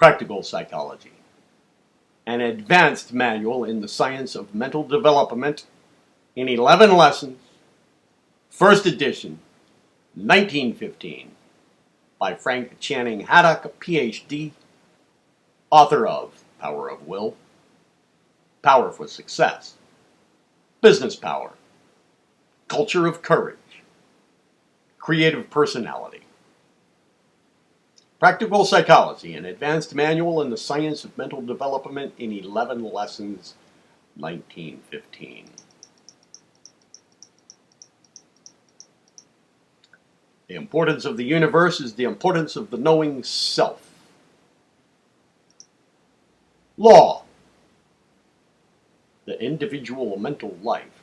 Practical Psychology, an advanced manual in the science of mental development in 11 lessons, first edition, 1915, by Frank Channing Haddock, PhD, author of Power of Will, Power for Success, Business Power, Culture of Courage, Creative Personality. Practical Psychology, an advanced manual in the science of mental development in 11 lessons, 1915. The importance of the universe is the importance of the knowing self. Law. The individual mental life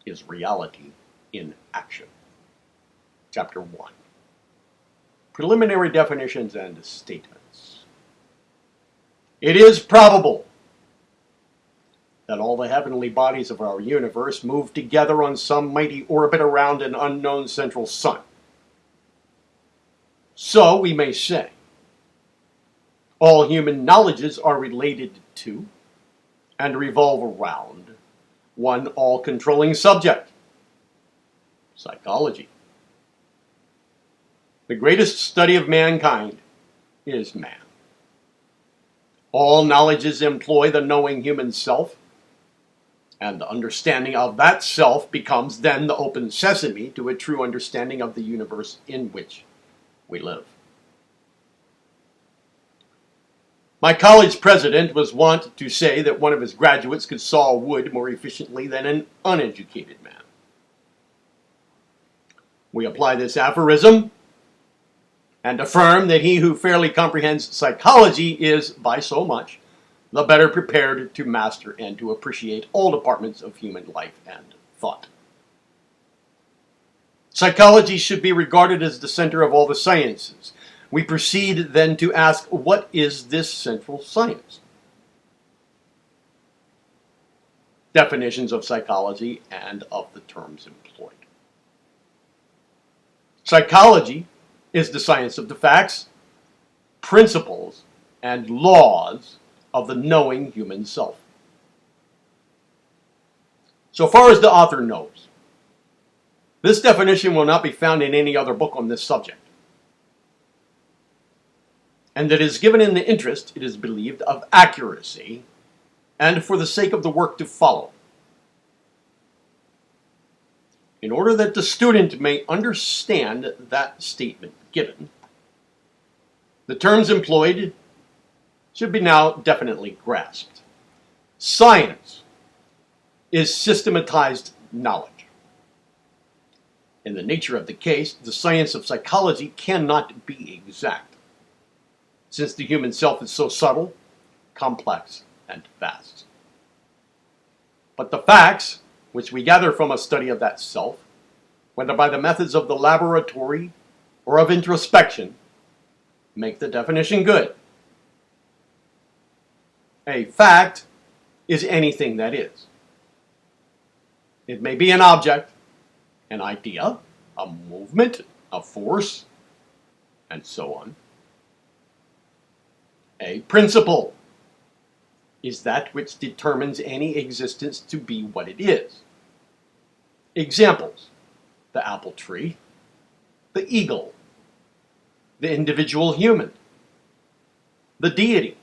is reality in action. Chapter 1. Preliminary definitions and statements. It is probable that all the heavenly bodies of our universe move together on some mighty orbit around an unknown central sun. So we may say, all human knowledges are related to and revolve around one all-controlling subject, psychology. The greatest study of mankind is man. All knowledges employ the knowing human self, and the understanding of that self becomes then the open sesame to a true understanding of the universe in which we live. My college president was wont to say that one of his graduates could saw wood more efficiently than an uneducated man. We apply this aphorism and affirm that he who fairly comprehends psychology is, by so much, the better prepared to master and to appreciate all departments of human life and thought. Psychology should be regarded as the center of all the sciences. We proceed then to ask, what is this central science? Definitions of psychology and of the terms employed. Psychology is the science of the facts, principles, and laws of the knowing human self. So far as the author knows, this definition will not be found in any other book on this subject, and it is given in the interest, it is believed, of accuracy and for the sake of the work to follow. In order that the student may understand that statement given, the terms employed should be now definitely grasped. Science is systematized knowledge. In the nature of the case, the science of psychology cannot be exact, since the human self is so subtle, complex, and vast. But the facts, which we gather from a study of that self, whether by the methods of the laboratory or of introspection, make the definition good. A fact is anything that is. It may be an object, an idea, a movement, a force, and so on. A principle is that which determines any existence to be what it is. Examples: the apple tree, the eagle, the individual human. The deity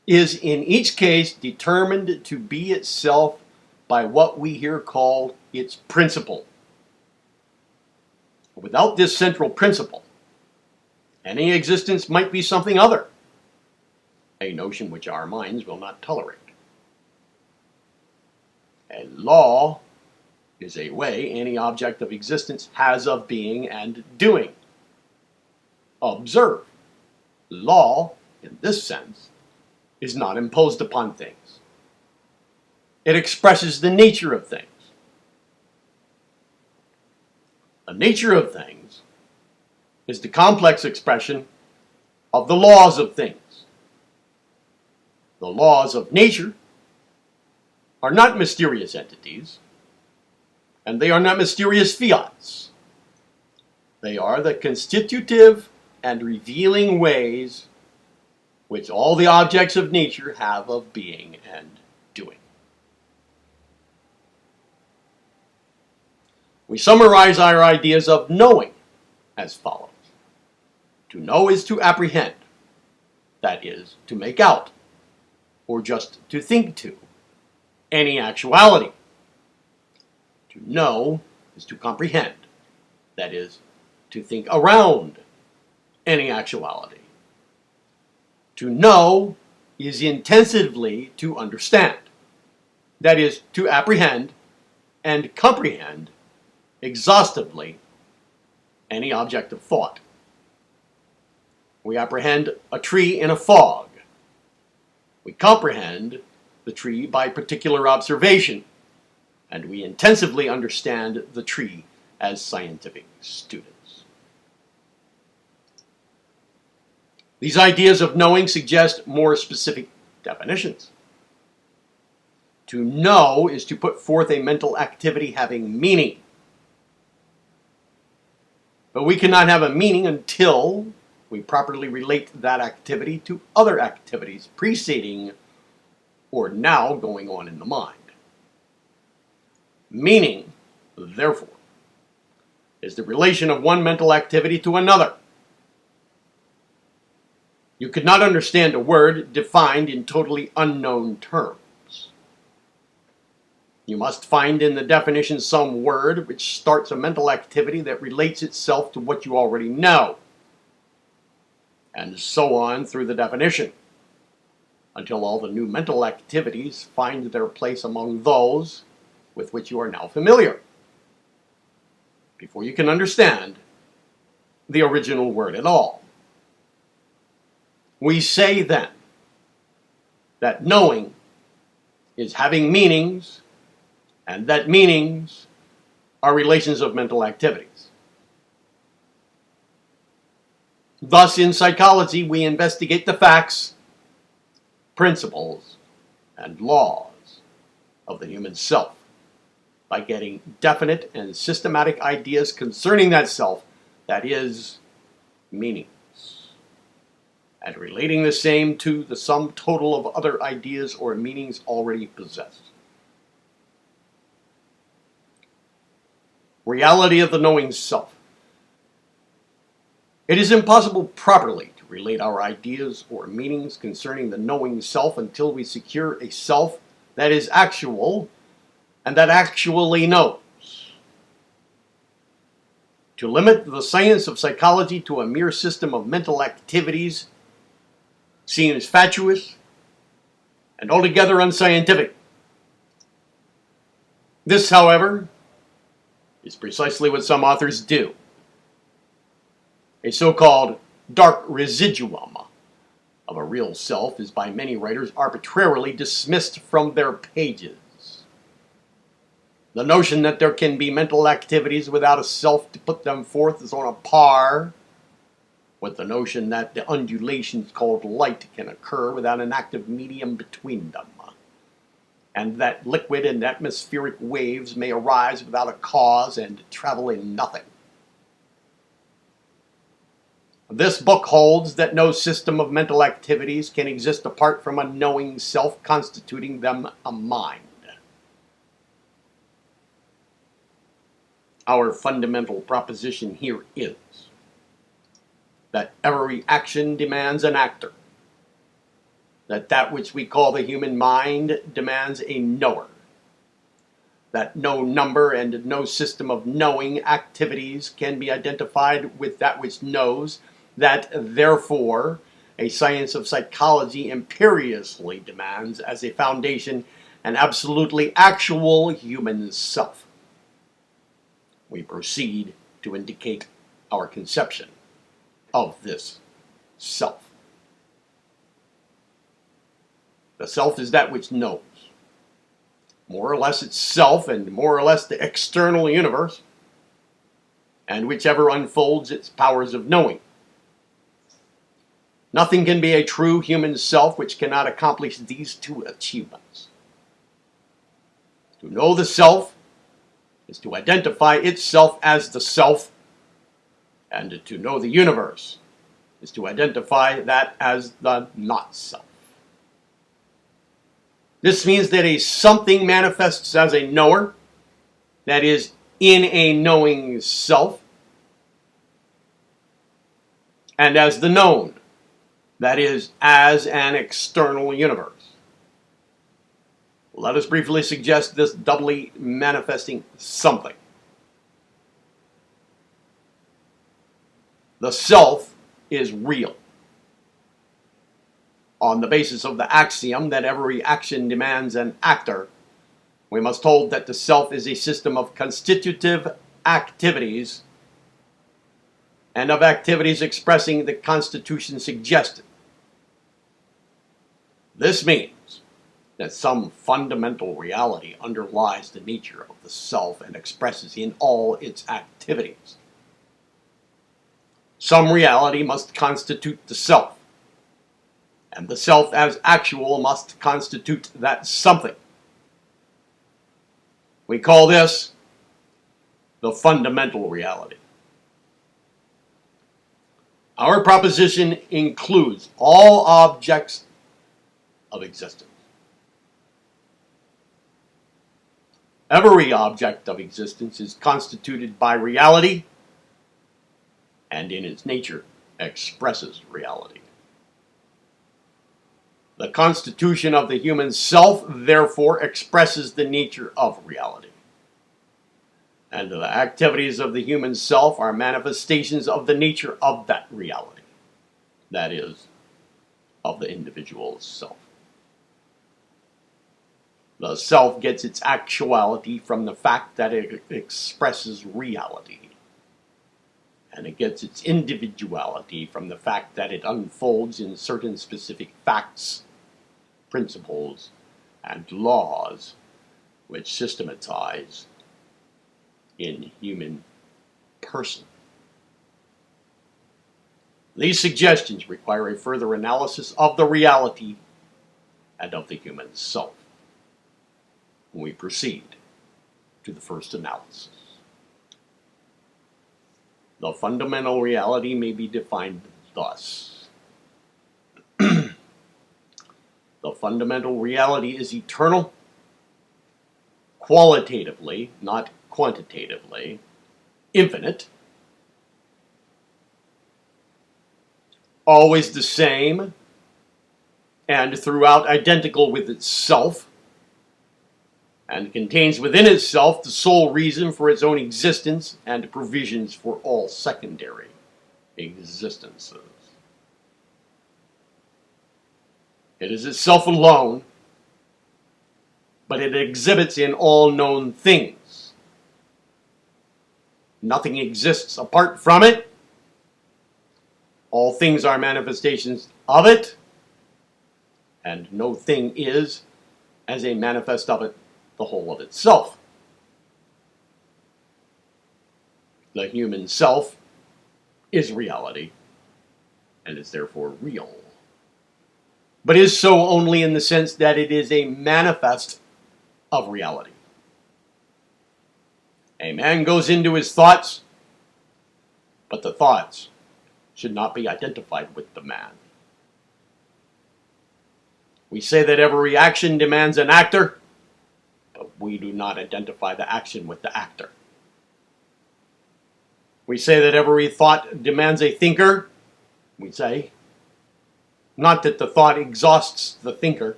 is in each case determined to be itself by what we here call its principle. Without this central principle, any existence might be something other, a notion which our minds will not tolerate. A law is a way any object of existence has of being and doing. Observe, law, in this sense, is not imposed upon things. It expresses the nature of things. The nature of things is the complex expression of the laws of things. The laws of nature are not mysterious entities, and they are not mysterious fiats. They are the constitutive and revealing ways which all the objects of nature have of being and doing. We summarize our ideas of knowing as follows. To know is to apprehend, that is, to make out, or just to think to, any actuality. To know is to comprehend, that is, to think around any actuality. To know is intensively to understand, that is, to apprehend and comprehend exhaustively any object of thought. We apprehend a tree in a fog. We comprehend the tree by particular observation, and we intensively understand the tree as scientific students. These ideas of knowing suggest more specific definitions. To know is to put forth a mental activity having meaning. But we cannot have a meaning until we properly relate that activity to other activities preceding or now going on in the mind. Meaning, therefore, is the relation of one mental activity to another. You could not understand a word defined in totally unknown terms. You must find in the definition some word which starts a mental activity that relates itself to what you already know, and so on through the definition, until all the new mental activities find their place among those with which you are now familiar, before you can understand the original word at all. We say then that knowing is having meanings, and that meanings are relations of mental activities. Thus, in psychology, we investigate the facts, principles, and laws of the human self by getting definite and systematic ideas concerning that self, that is, meanings, and relating the same to the sum total of other ideas or meanings already possessed. Reality of the knowing self. It is impossible properly to relate our ideas or meanings concerning the knowing self until we secure a self that is actual and that actually knows. To limit the science of psychology to a mere system of mental activities seems fatuous and altogether unscientific. This, however, is precisely what some authors do. A so-called dark residuum of a real self is by many writers arbitrarily dismissed from their pages. The notion that there can be mental activities without a self to put them forth is on a par with the notion that the undulations called light can occur without an active medium between them, and that liquid and atmospheric waves may arise without a cause and travel in nothing. This book holds that no system of mental activities can exist apart from a knowing self constituting them a mind. Our fundamental proposition here is that every action demands an actor, that which we call the human mind demands a knower, that no number and no system of knowing activities can be identified with that which knows, that therefore a science of psychology imperiously demands as a foundation an absolutely actual human self. We proceed to indicate our conception of this self. The self is that which knows, more or less itself and more or less the external universe, and whichever unfolds its powers of knowing. Nothing can be a true human self which cannot accomplish these two achievements. To know the self is to identify itself as the self, and to know the universe is to identify that as the not-self. This means that a something manifests as a knower, that is, in a knowing self, and as the known, that is, as an external universe. Let us briefly suggest this doubly manifesting something. The self is real. On the basis of the axiom that every action demands an actor, we must hold that the self is a system of constitutive activities and of activities expressing the constitution suggested. This means that some fundamental reality underlies the nature of the self and expresses in all its activities. Some reality must constitute the self, and the self as actual must constitute that something. We call this the fundamental reality. Our proposition includes all objects of existence. Every object of existence is constituted by reality, and in its nature expresses reality. The constitution of the human self, therefore, expresses the nature of reality. And the activities of the human self are manifestations of the nature of that reality, that is, of the individual's self. The self gets its actuality from the fact that it expresses reality, and it gets its individuality from the fact that it unfolds in certain specific facts, principles, and laws which systematize in human person. These suggestions require a further analysis of the reality and of the human self. We proceed to the first analysis. The fundamental reality may be defined thus. The fundamental reality is eternal, qualitatively, not quantitatively, infinite, always the same, and throughout identical with itself, and contains within itself the sole reason for its own existence and provisions for all secondary existences. It is itself alone, but it exhibits in all known things. Nothing exists apart from it. All things are manifestations of it, and no thing is, as a manifest of it, the whole of itself. The human self is reality, and is therefore real, but is so only in the sense that it is a manifest of reality. A man goes into his thoughts, but the thoughts should not be identified with the man. We say that every action demands an actor, but we do not identify the action with the actor. We say that every thought demands a thinker. We say, not that the thought exhausts the thinker,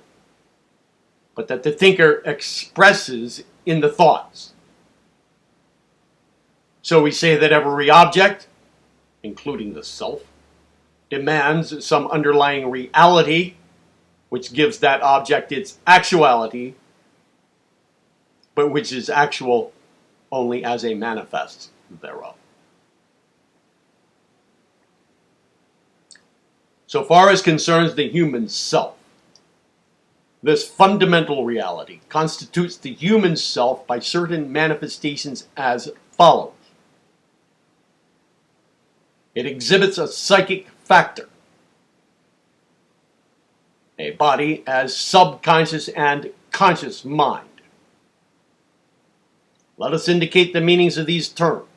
but that the thinker expresses in the thoughts. So we say that every object, including the self, demands some underlying reality, which gives that object its actuality, but which is actual only as a manifest thereof. So far as concerns the human self, this fundamental reality constitutes the human self by certain manifestations as follows. It exhibits a psychic factor, a body as subconscious and conscious mind. Let us indicate the meanings of these terms.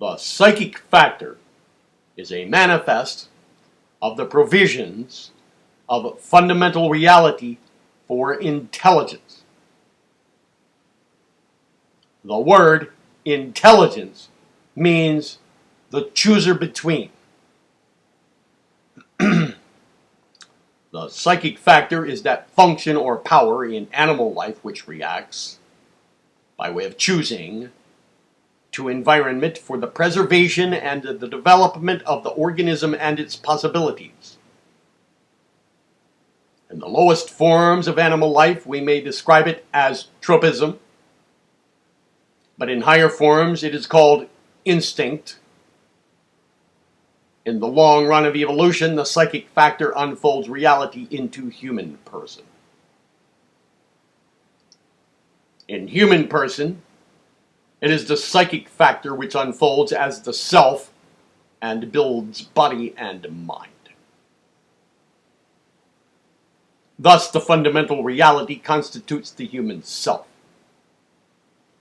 The psychic factor is a manifest of the provisions of fundamental reality for intelligence. The word intelligence means the chooser between. The psychic factor is that function or power in animal life which reacts, by way of choosing, to environment for the preservation and the development of the organism and its possibilities. In the lowest forms of animal life, we may describe it as tropism, but in higher forms it is called instinct. In the long run of evolution, the psychic factor unfolds reality into human person. In human person, it is the psychic factor which unfolds as the self and builds body and mind. Thus, the fundamental reality constitutes the human self,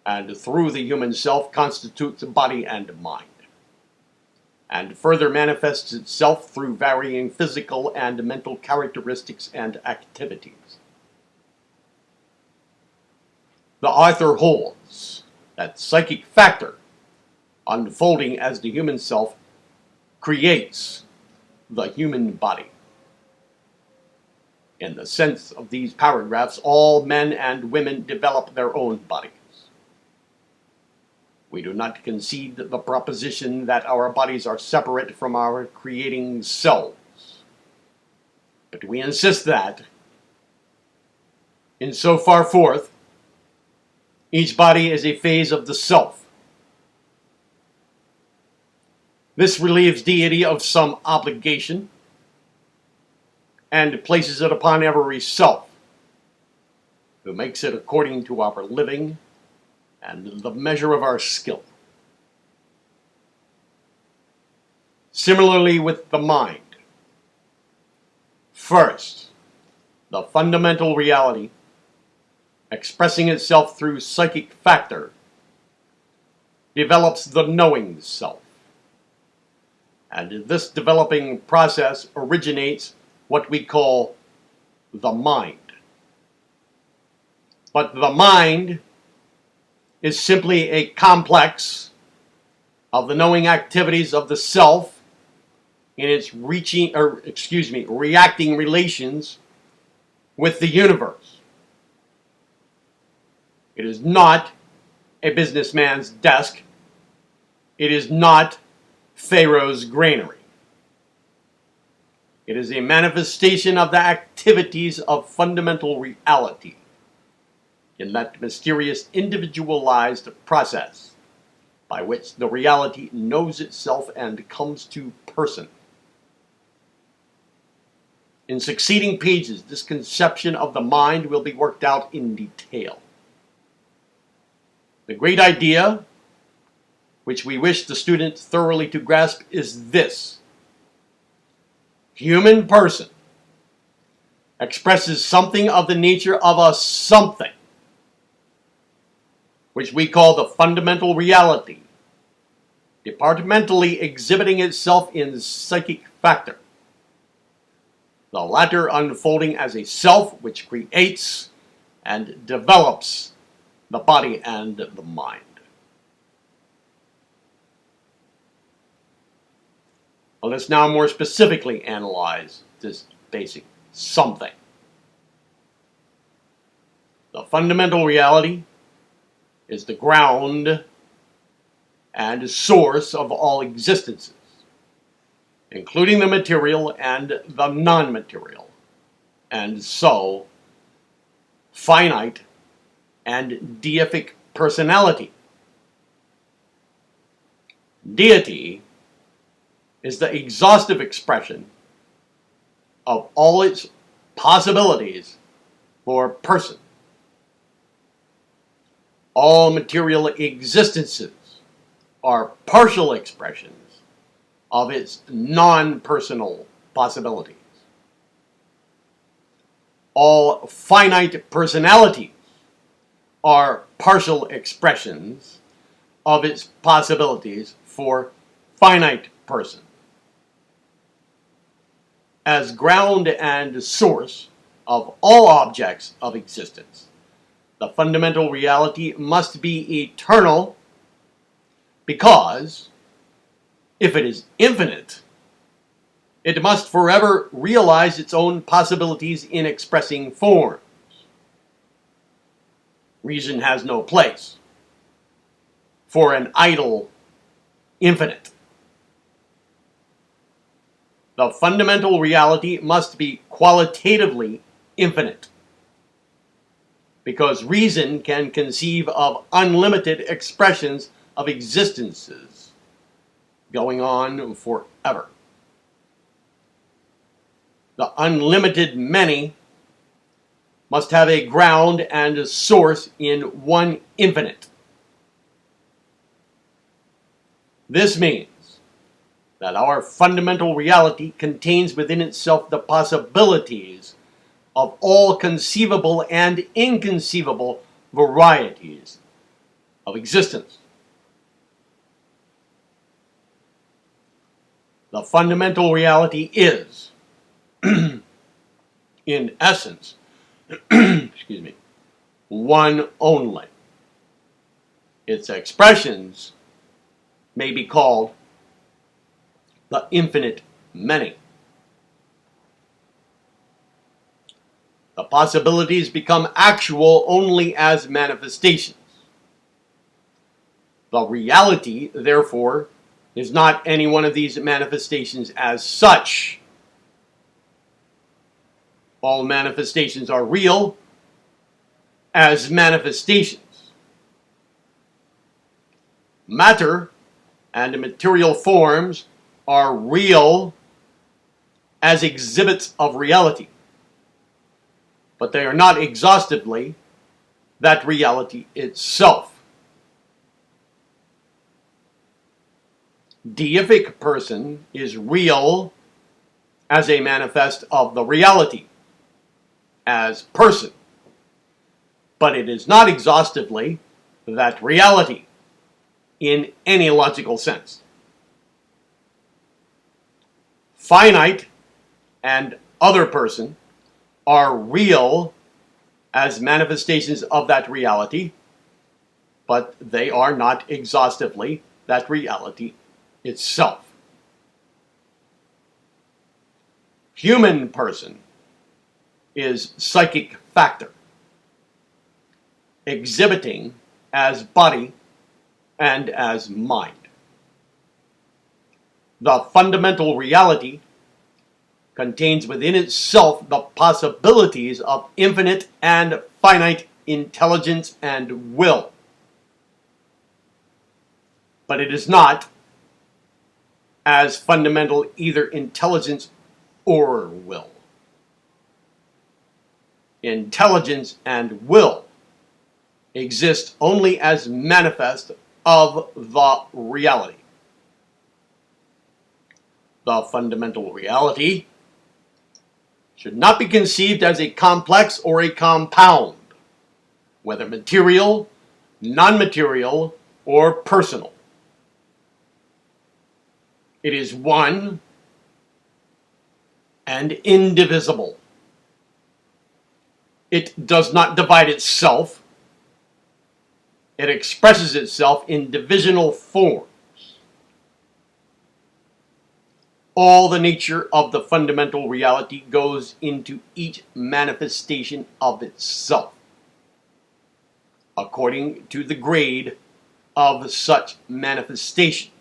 and through the human self constitutes body and mind, and further manifests itself through varying physical and mental characteristics and activities. The author holds that psychic factor, unfolding as the human self, creates the human body. In the sense of these paragraphs, all men and women develop their own bodies. We do not concede the proposition that our bodies are separate from our creating selves, but we insist that, in so far forth, each body is a phase of the self. This relieves deity of some obligation and places it upon every self, who makes it according to our living and the measure of our skill. Similarly with the mind. First, the fundamental reality, expressing itself through psychic factor, develops the knowing self. And this developing process originates what we call the mind. But the mind is simply a complex of the knowing activities of the self in its reacting relations with the universe. It is not a businessman's desk. It is not Pharaoh's granary. It is a manifestation of the activities of fundamental reality in that mysterious individualized process by which the reality knows itself and comes to person. In succeeding pages, this conception of the mind will be worked out in detail. The great idea, which we wish the student thoroughly to grasp, is this. Human person expresses something of the nature of a something, which we call the fundamental reality, departmentally exhibiting itself in psychic factor, the latter unfolding as a self which creates and develops the body and the mind. Well, let's now more specifically analyze this basic something. The fundamental reality is the ground and source of all existences, including the material and the non-material, and so finite and deific personality. Deity is the exhaustive expression of all its possibilities for person. All material existences are partial expressions of its non-personal possibilities. All finite personalities are partial expressions of its possibilities for finite person. as ground and source of all objects of existence. The fundamental reality must be eternal because, if it is infinite, it must forever realize its own possibilities in expressing forms. Reason has no place for an idle infinite. The fundamental reality must be qualitatively infinite, because reason can conceive of unlimited expressions of existences going on forever. The unlimited many must have a ground and a source in one infinite. This means that our fundamental reality contains within itself the possibilities of all conceivable and inconceivable varieties of existence. The fundamental reality is, in essence, excuse me, one only. Its expressions may be called the infinite many. The possibilities become actual only as manifestations. The reality, therefore, is not any one of these manifestations as such. All manifestations are real as manifestations. Matter and material forms are real as exhibits of reality, but they are not exhaustively that reality itself. Deific person is real as a manifest of the reality, as person, but it is not exhaustively that reality in any logical sense. Finite and other person are real as manifestations of that reality, but they are not exhaustively that reality itself. Human person is psychic factor, exhibiting as body and as mind. The fundamental reality contains within itself the possibilities of infinite and finite intelligence and will. But it is not as fundamental either intelligence or will. Intelligence and will exist only as manifest of the reality. The fundamental reality should not be conceived as a complex or a compound, whether material, non-material, or personal. It is one and indivisible. It does not divide itself. It expresses itself in divisional forms. All the nature of the fundamental reality goes into each manifestation of itself, according to the grade of such manifestation.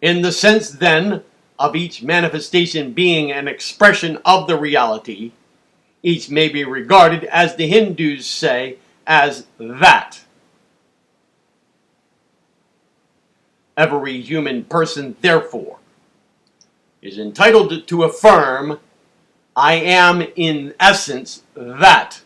In the sense, then, of each manifestation being an expression of the reality, each may be regarded, as the Hindus say, as that. Every human person, therefore, is entitled to affirm, I am in essence that.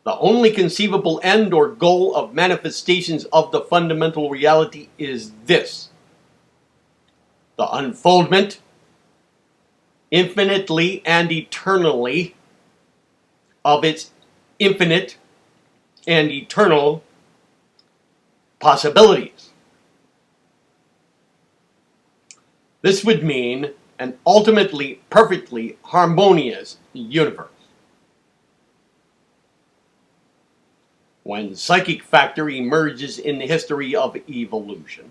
The only conceivable end or goal of manifestations of the fundamental reality is this: the unfoldment, infinitely and eternally, of its infinite and eternal possibilities. This would mean an ultimately perfectly harmonious universe. When psychic factor emerges in the history of evolution,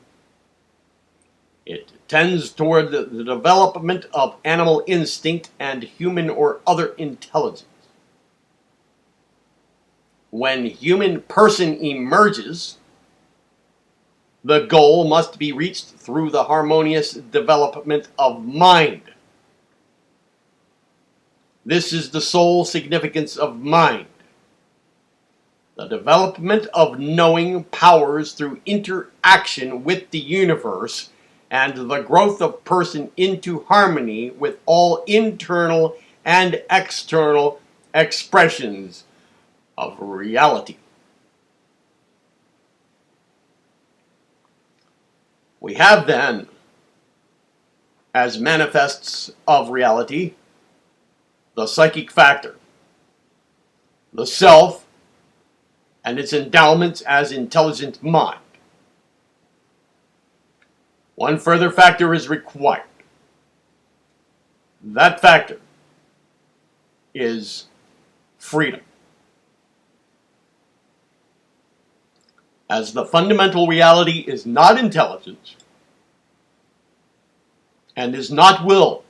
it tends toward the development of animal instinct and human or other intelligence. When human person emerges, the goal must be reached through the harmonious development of mind. This is the sole significance of mind. The development of knowing powers through interaction with the universe and the growth of person into harmony with all internal and external expressions of reality. We have then, as manifests of reality, the psychic factor, the self, and its endowments as intelligent mind. One further factor is required. That factor is freedom. As the fundamental reality is not intelligence and is not will,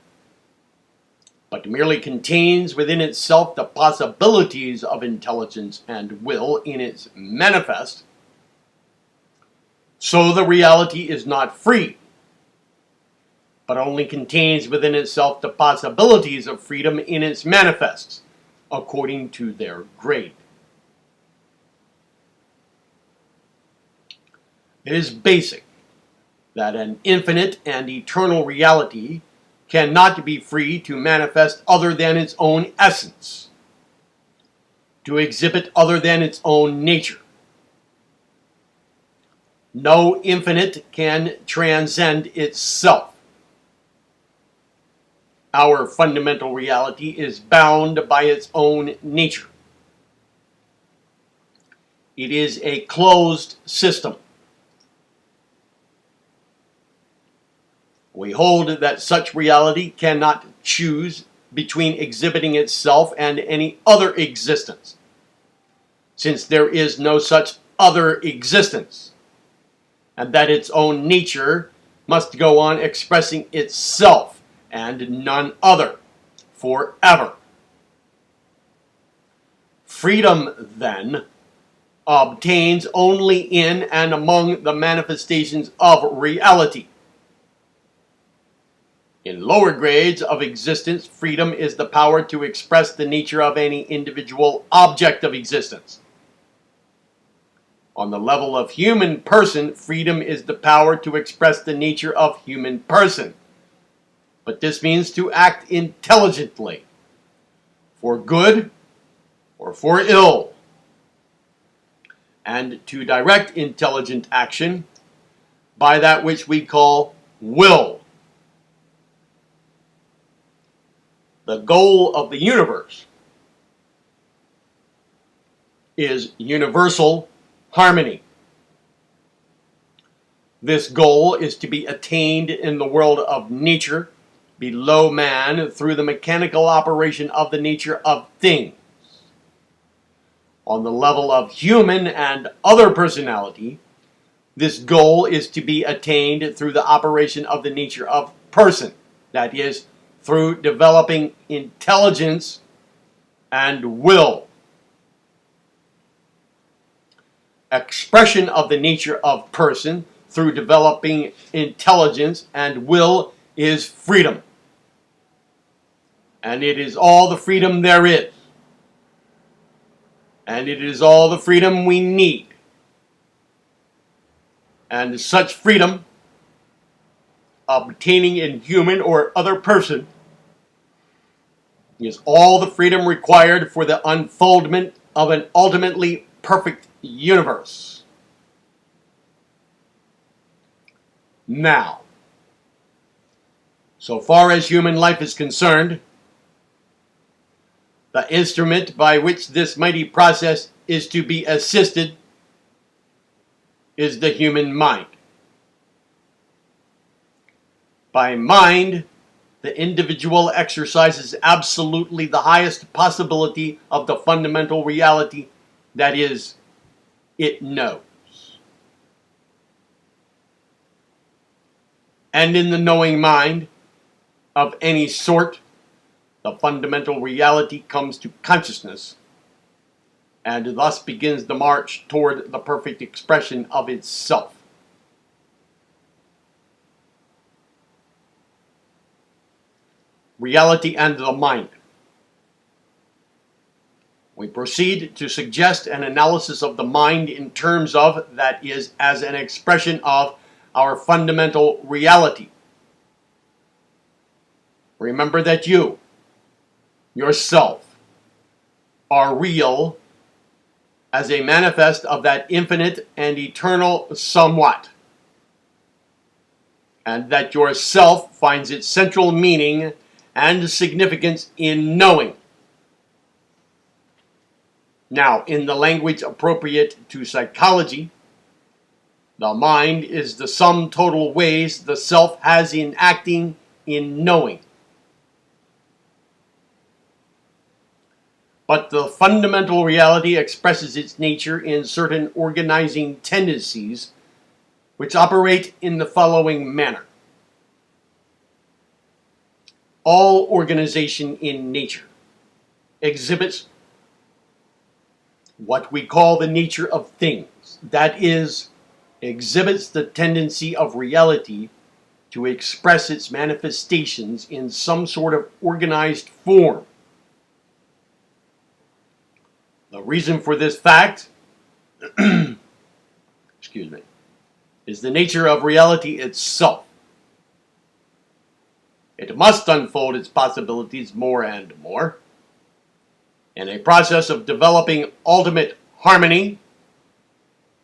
but merely contains within itself the possibilities of intelligence and will in its manifest, so the reality is not free, but only contains within itself the possibilities of freedom in its manifests, according to their grade. It is basic that an infinite and eternal reality cannot be free to manifest other than its own essence, to exhibit other than its own nature. No infinite can transcend itself. Our fundamental reality is bound by its own nature. It is a closed system. We hold that such reality cannot choose between exhibiting itself and any other existence, since there is no such other existence, and that its own nature must go on expressing itself and none other forever. Freedom, then, obtains only in and among the manifestations of reality. In lower grades of existence, freedom is the power to express the nature of any individual object of existence. On the level of human person, freedom is the power to express the nature of human person. But this means to act intelligently, for good or for ill, and to direct intelligent action by that which we call will. The goal of the universe is universal harmony. This goal is to be attained in the world of nature, below man, through the mechanical operation of the nature of things. On the level of human and other personality, this goal is to be attained through the operation of the nature of person, that is, through developing intelligence and will. Expression of the nature of person through developing intelligence and will is freedom. And it is all the freedom there is. And it is all the freedom we need. And such freedom, obtaining in human or other person, is all the freedom required for the unfoldment of an ultimately perfect universe. Now, so far as human life is concerned, the instrument by which this mighty process is to be assisted is the human mind. By mind, the individual exercises absolutely the highest possibility of the fundamental reality, that is, it knows. And in the knowing mind of any sort, the fundamental reality comes to consciousness, and thus begins the march toward the perfect expression of itself. Reality and the mind. We proceed to suggest an analysis of the mind in terms of, that is, as an expression of, our fundamental reality. Remember that you, yourself, are real as a manifest of that infinite and eternal somewhat, and that yourself finds its central meaning and significance in knowing. Now, in the language appropriate to psychology, the mind is the sum total ways the self has in acting, in knowing. But the fundamental reality expresses its nature in certain organizing tendencies which operate in the following manner. All organization in nature exhibits what we call the nature of things. That is, exhibits the tendency of reality to express its manifestations in some sort of organized form. The reason for this fact is the nature of reality itself. It must unfold its possibilities more and more in a process of developing ultimate harmony,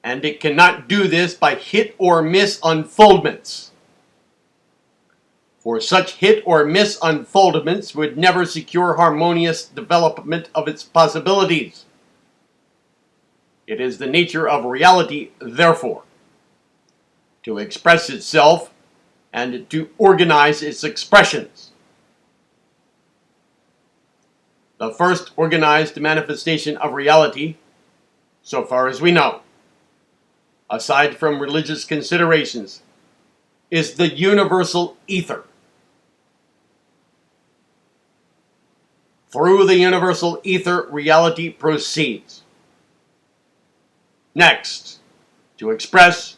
and it cannot do this by hit or miss unfoldments. For such hit or miss unfoldments would never secure harmonious development of its possibilities. It is the nature of reality, therefore, to express itself and to organize its expressions. The first organized manifestation of reality, so far as we know, aside from religious considerations, is the universal ether. Through the universal ether, reality proceeds. Next, to express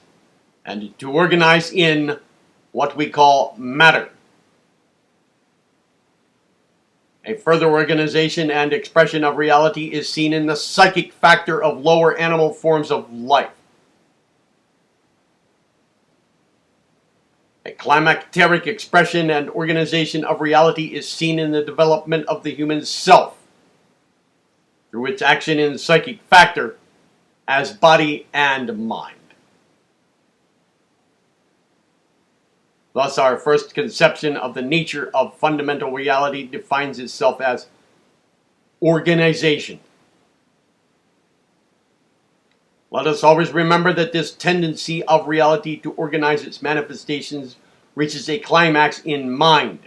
and to organize in what we call matter. A further organization and expression of reality is seen in the psychic factor of lower animal forms of life. A climacteric expression and organization of reality is seen in the development of the human self, through its action in psychic factor as body and mind. Thus, our first conception of the nature of fundamental reality defines itself as organization. Let us always remember that this tendency of reality to organize its manifestations reaches a climax in mind.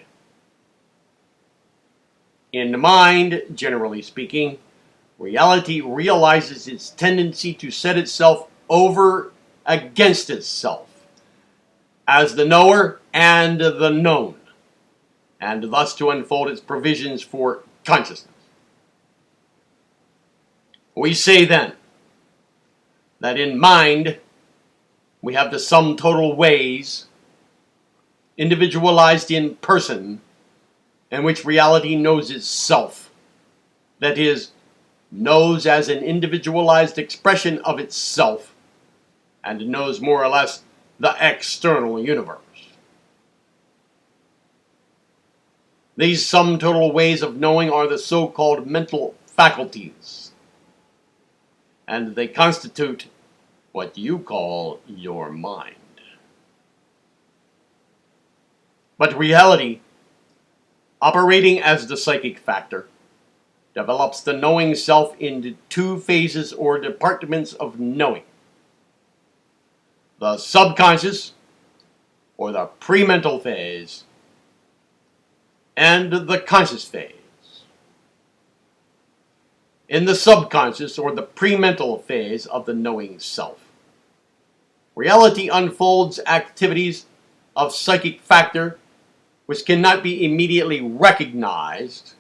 In mind, generally speaking, reality realizes its tendency to set itself over against itself as the knower and the known, and thus to unfold its provisions for consciousness. We say then that in mind we have the sum total ways, individualized in person, in which reality knows itself, that is, knows as an individualized expression of itself, and knows more or less the external universe. These sum total ways of knowing are the so-called mental faculties, and they constitute what you call your mind. But reality, operating as the psychic factor, develops the knowing self into two phases or departments of knowing: the subconscious, or the pre-mental phase, and the conscious phase. In the subconscious or the pre-mental phase of the knowing self, reality unfolds activities of psychic factor which cannot be immediately recognized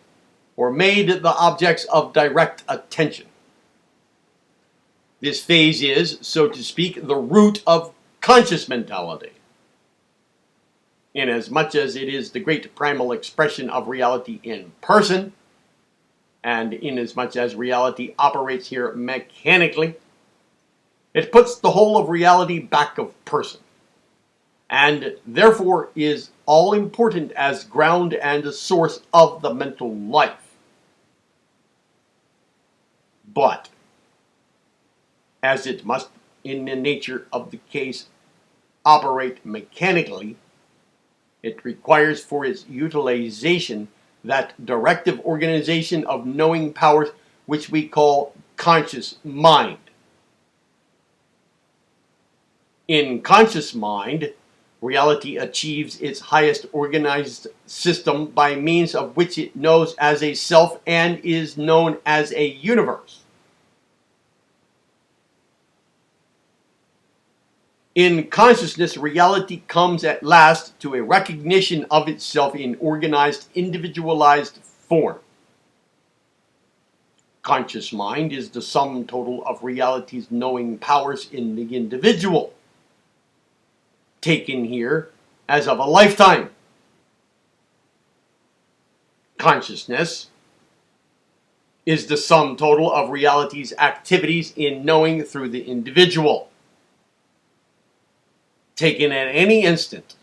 or made the objects of direct attention. This phase is, so to speak, the root of conscious mentality, inasmuch as it is the great primal expression of reality in person, and inasmuch as reality operates here mechanically, it puts the whole of reality back of person, and therefore is all important as ground and a source of the mental life. But, as it must, in the nature of the case, operate mechanically, it requires for its utilization that directive organization of knowing powers which we call conscious mind. In conscious mind, reality achieves its highest organized system by means of which it knows as a self and is known as a universe. In consciousness, reality comes at last to a recognition of itself in organized, individualized form. Conscious mind is the sum total of reality's knowing powers in the individual, taken here as of a lifetime. Consciousness is the sum total of reality's activities in knowing through the individual, taken at any instant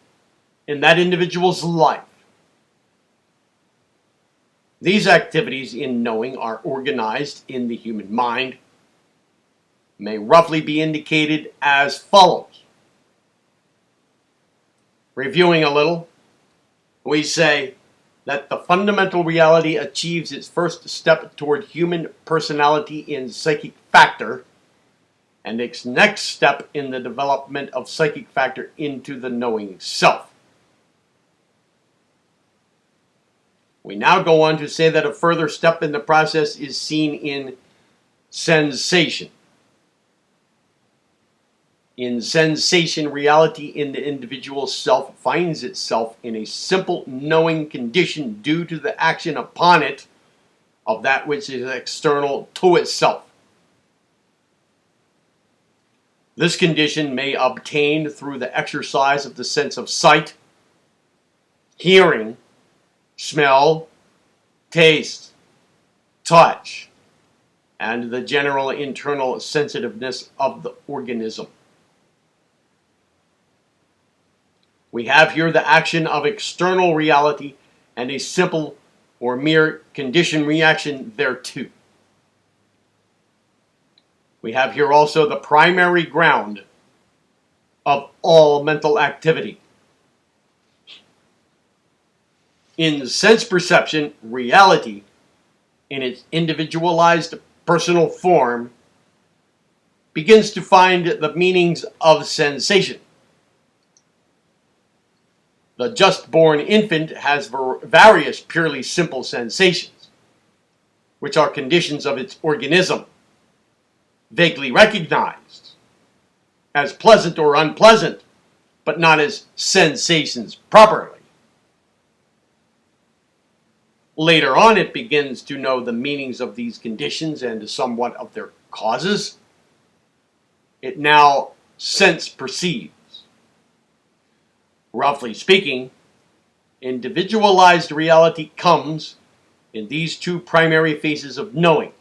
in that individual's life. These activities in knowing are organized in the human mind, may roughly be indicated as follows. Reviewing a little, we say that the fundamental reality achieves its first step toward human personality in psychic factor, and its next step in the development of psychic factor into the knowing self. We now go on to say that a further step in the process is seen in sensation. In sensation, reality in the individual self finds itself in a simple knowing condition due to the action upon it of that which is external to itself. This condition may obtain through the exercise of the sense of sight, hearing, smell, taste, touch, and the general internal sensitiveness of the organism. We have here the action of external reality and a simple or mere conditioned reaction thereto. We have here also the primary ground of all mental activity. In sense perception, reality, in its individualized personal form, begins to find the meanings of sensation. The just-born infant has various purely simple sensations, which are conditions of its organism, vaguely recognized as pleasant or unpleasant, but not as sensations properly. Later on, it begins to know the meanings of these conditions and somewhat of their causes. It now sense perceives. Roughly speaking, individualized reality comes in these two primary phases of knowing,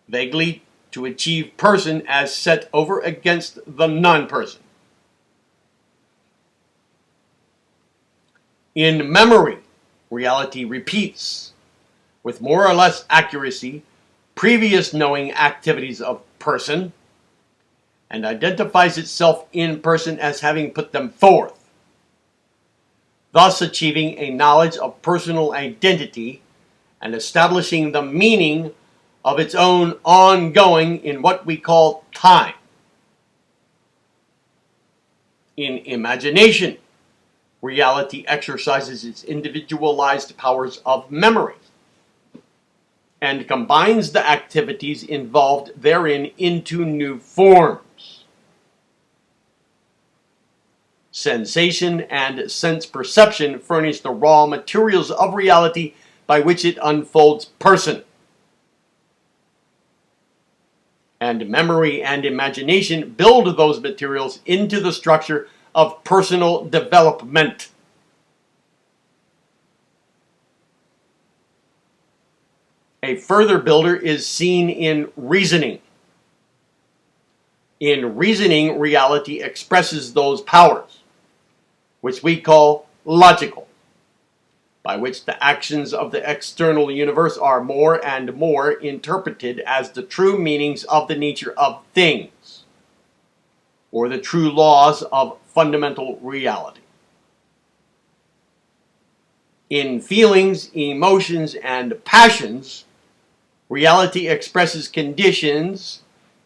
vaguely to achieve person as set over against the non-person. In memory, reality repeats, with more or less accuracy, previous knowing activities of person, and identifies itself in person as having put them forth, thus achieving a knowledge of personal identity and establishing the meaning of its own ongoing in what we call time. In imagination, reality exercises its individualized powers of memory and combines the activities involved therein into new forms. Sensation and sense perception furnish the raw materials of reality by which it unfolds person. And memory and imagination build those materials into the structure of personal development. A further builder is seen in reasoning. In reasoning, reality expresses those powers, which we call logical, by which the actions of the external universe are more and more interpreted as the true meanings of the nature of things, or the true laws of fundamental reality. In feelings, emotions, and passions, reality expresses conditions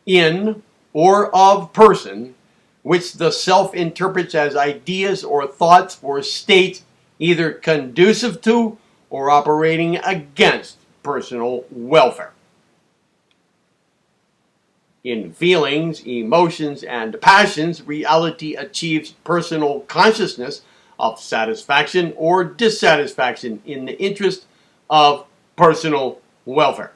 in or of person which the self interprets as ideas or thoughts or states either conducive to or operating against personal welfare. In feelings, emotions, and passions, reality achieves personal consciousness of satisfaction or dissatisfaction in the interest of personal welfare.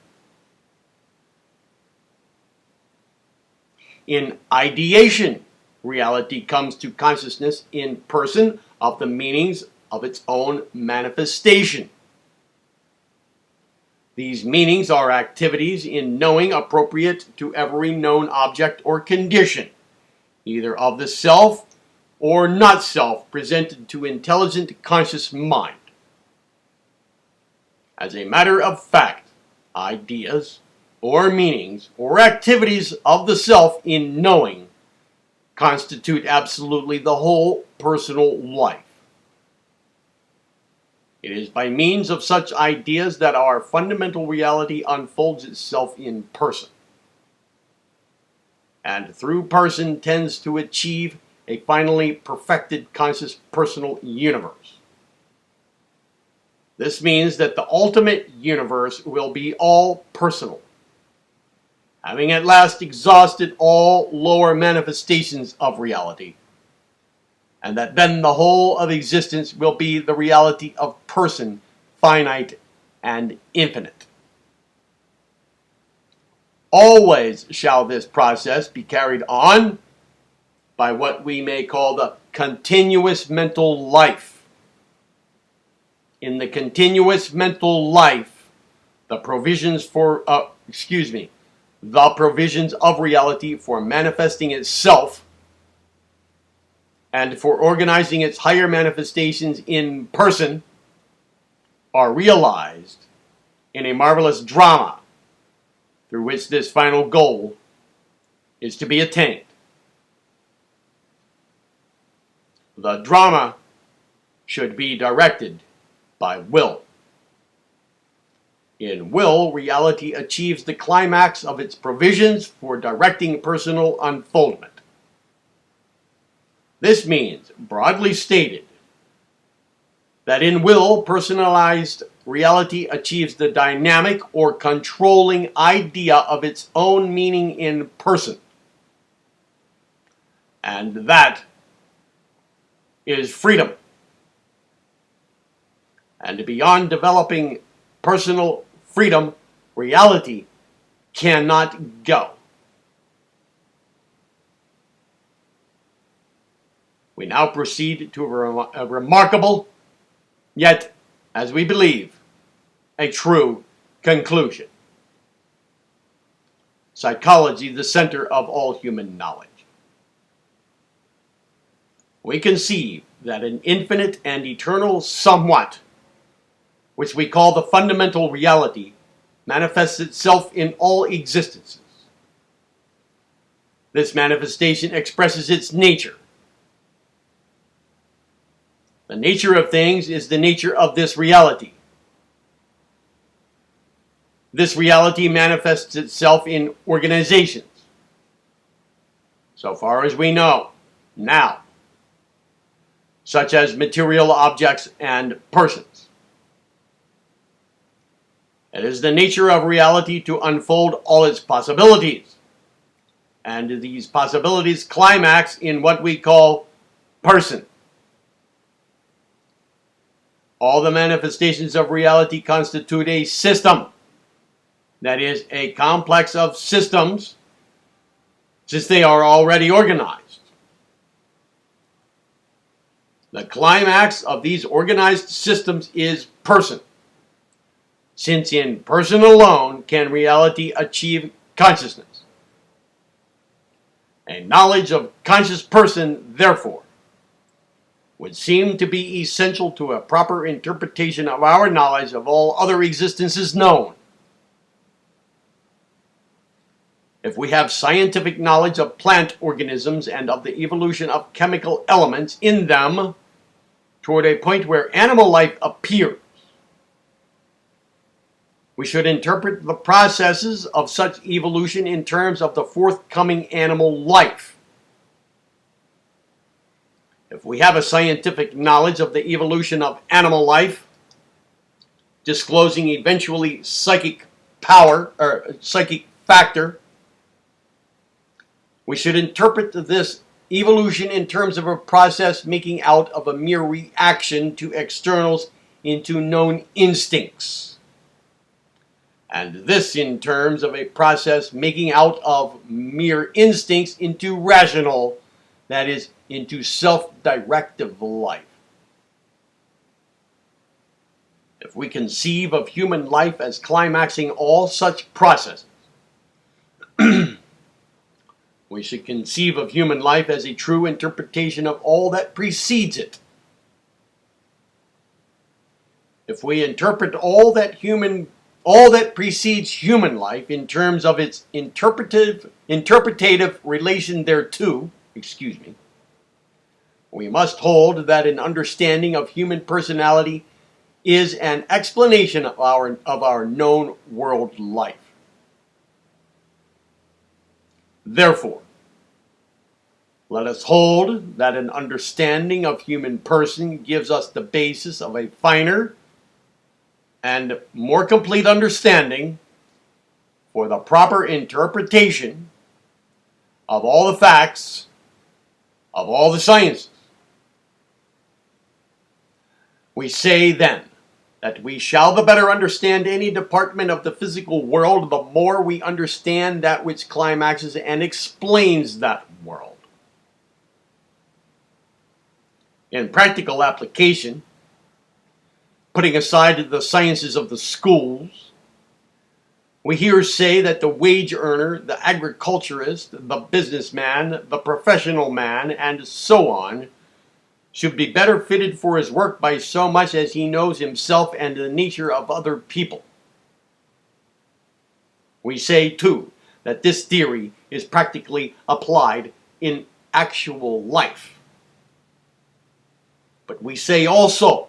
In ideation, reality comes to consciousness in person of the meanings of its own manifestation. These meanings are activities in knowing appropriate to every known object or condition, either of the self or not self, presented to intelligent conscious mind. As a matter of fact, ideas or meanings or activities of the self in knowing constitute absolutely the whole personal life. It is by means of such ideas that our fundamental reality unfolds itself in person, and through person tends to achieve a finally perfected conscious personal universe. This means that the ultimate universe will be all personal, having at last exhausted all lower manifestations of reality, and that then the whole of existence will be the reality of person, finite and infinite. Always shall this process be carried on by what we may call the continuous mental life. In the continuous mental life, the provisions of reality for manifesting itself and for organizing its higher manifestations in person are realized in a marvelous drama through which this final goal is to be attained. The drama should be directed by will. In will, reality achieves the climax of its provisions for directing personal unfoldment. This means, broadly stated, that in will, personalized reality achieves the dynamic or controlling idea of its own meaning in person. And that is freedom. And beyond developing personal freedom, reality cannot go. We now proceed to a remarkable, yet, as we believe, a true conclusion. Psychology, the center of all human knowledge. We conceive that an infinite and eternal somewhat, which we call the fundamental reality, manifests itself in all existences. This manifestation expresses its nature. The nature of things is the nature of this reality. This reality manifests itself in organizations. So far as we know, now, such as material objects and persons. It is the nature of reality to unfold all its possibilities, and these possibilities climax in what we call person. All the manifestations of reality constitute a system, that is, a complex of systems, since they are already organized. The climax of these organized systems is person, since in person alone can reality achieve consciousness. A knowledge of conscious person, therefore, would seem to be essential to a proper interpretation of our knowledge of all other existences known. If we have scientific knowledge of plant organisms and of the evolution of chemical elements in them toward a point where animal life appears, we should interpret the processes of such evolution in terms of the forthcoming animal life. If we have a scientific knowledge of the evolution of animal life, disclosing eventually psychic power or psychic factor, we should interpret this evolution in terms of a process making out of a mere reaction to externals into known instincts. And this in terms of a process making out of mere instincts into rational, that is, into self-directive life. If we conceive of human life as climaxing all such processes, we should conceive of human life as a true interpretation of all that precedes it. If we interpret all that precedes human life in terms of its interpretative relation thereto, we must hold that an understanding of human personality is an explanation of our known world life. Therefore, let us hold that an understanding of human person gives us the basis of a finer and more complete understanding for the proper interpretation of all the facts of all the sciences. We say then that we shall the better understand any department of the physical world the more we understand that which climaxes and explains that world. In practical application, putting aside the sciences of the schools, we here say that the wage earner, the agriculturist, the businessman, the professional man, and so on, should be better fitted for his work by so much as he knows himself and the nature of other people. We say, too, that this theory is practically applied in actual life. But we say also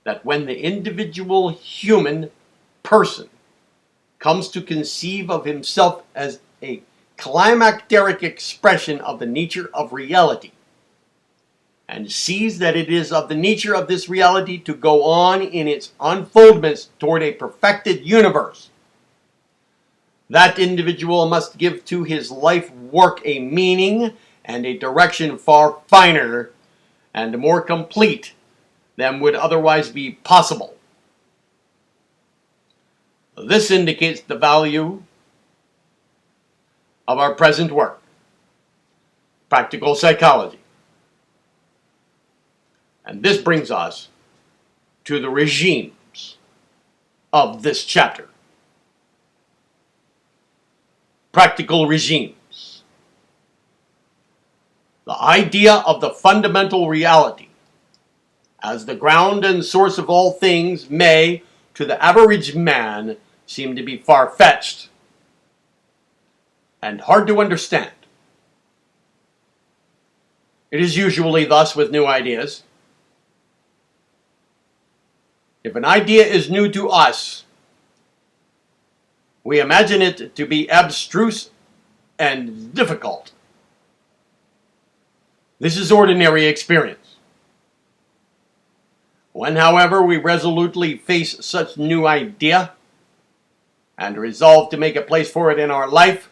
that when the individual human person comes to conceive of himself as a climacteric expression of the nature of reality, and sees that it is of the nature of this reality to go on in its unfoldments toward a perfected universe, that individual must give to his life work a meaning and a direction far finer and more complete than would otherwise be possible. This indicates the value of our present work, practical psychology. And this brings us to the regimes of this chapter. Practical regimes. The idea of the fundamental reality as the ground and source of all things may, to the average man, seem to be far-fetched and hard to understand. It is usually thus with new ideas. If an idea is new to us, we imagine it to be abstruse and difficult. This is ordinary experience. When, however, we resolutely face such new idea and resolve to make a place for it in our life,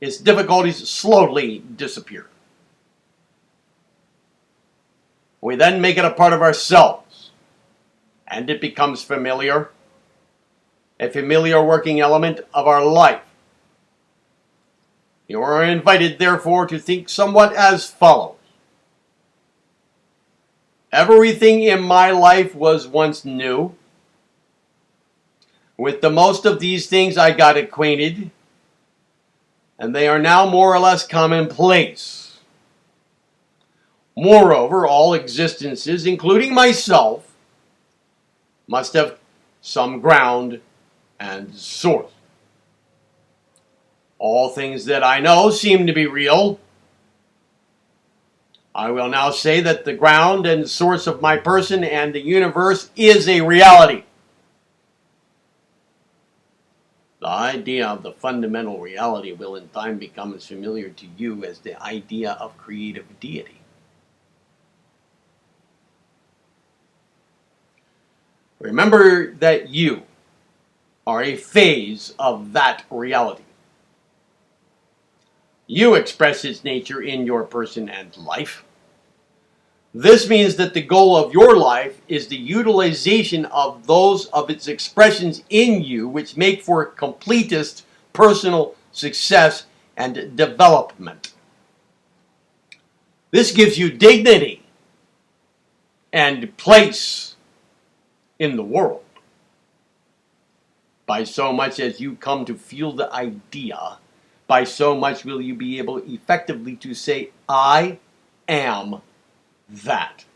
its difficulties slowly disappear. We then make it a part of ourselves, and it becomes familiar, a familiar working element of our life. You are invited, therefore, to think somewhat as follows. Everything in my life was once new. With the most of these things I got acquainted, and they are now more or less commonplace. Moreover, all existences, including myself, must have some ground and source. All things that I know seem to be real. I will now say that the ground and source of my person and the universe is a reality. The idea of the fundamental reality will in time become as familiar to you as the idea of creative deity. Remember that you are a phase of that reality. You express its nature in your person and life. This means that the goal of your life is the utilization of those of its expressions in you which make for completest personal success and development. This gives you dignity and place in the world. By so much as you come to feel the idea, by so much will you be able effectively to say, I am that.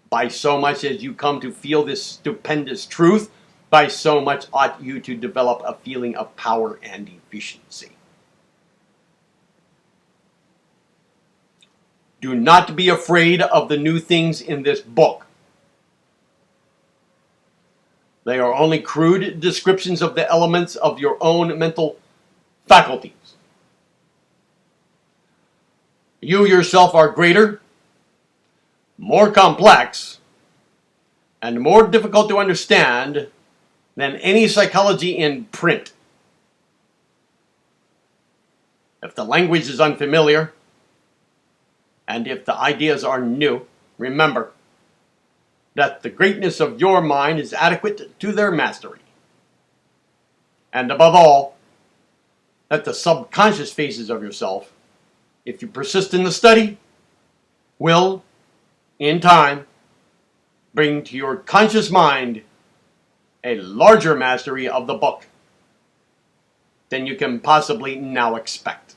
By so much as you come to feel this stupendous truth, by so much ought you to develop a feeling of power and efficiency. Do not be afraid of the new things in this book. They are only crude descriptions of the elements of your own mental faculties. You yourself are greater, more complex, and more difficult to understand than any psychology in print. If the language is unfamiliar, and if the ideas are new, remember that the greatness of your mind is adequate to their mastery. And above all, that the subconscious phases of yourself, if you persist in the study, will, in time, bring to your conscious mind a larger mastery of the book than you can possibly now expect.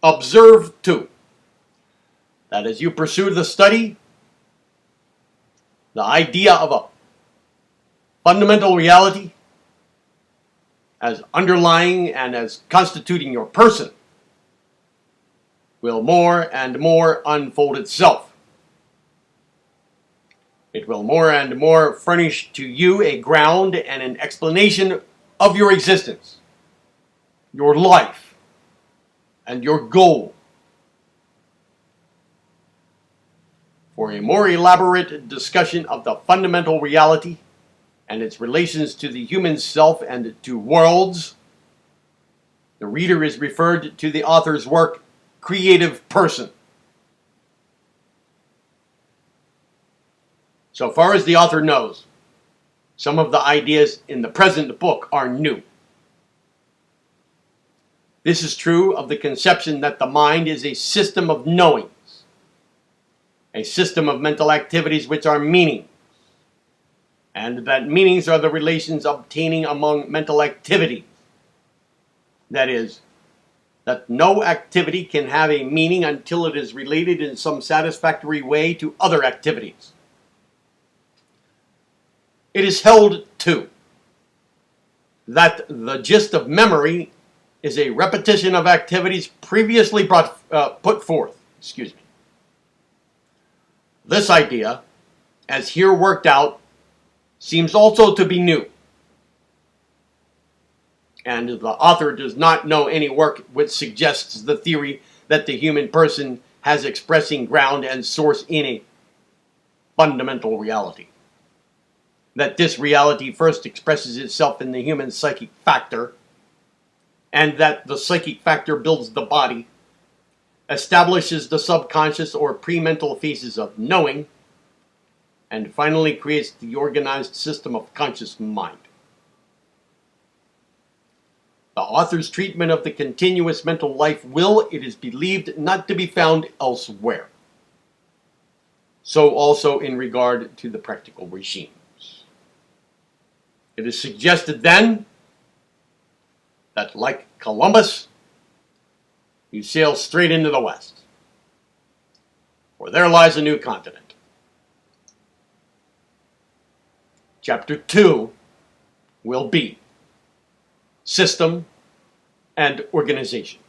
Observe, too, that as you pursue the study, the idea of a fundamental reality as underlying and as constituting your person will more and more unfold itself. It will more and more furnish to you a ground and an explanation of your existence, your life, and your goal. For a more elaborate discussion of the fundamental reality and its relations to the human self and to worlds, the reader is referred to the author's work, Creative Person. So far as the author knows, some of the ideas in the present book are new. This is true of the conception that the mind is a system of knowings, a system of mental activities which are meanings, and that meanings are the relations obtaining among mental activities. That is, that no activity can have a meaning until it is related in some satisfactory way to other activities. It is held, too, that the gist of memory is a repetition of activities previously put forth. This idea, as here worked out, seems also to be new. And the author does not know any work which suggests the theory that the human person has expressing ground and source in a fundamental reality. That this reality first expresses itself in the human psychic factor, and that the psychic factor builds the body, establishes the subconscious or premental phases of knowing, and finally creates the organized system of conscious mind. The author's treatment of the continuous mental life will, it is believed, not to be found elsewhere. So also in regard to the practical regimes. It is suggested then that, like Columbus, you sail straight into the West, for there lies a new continent. Chapter 2 will be System and Organization.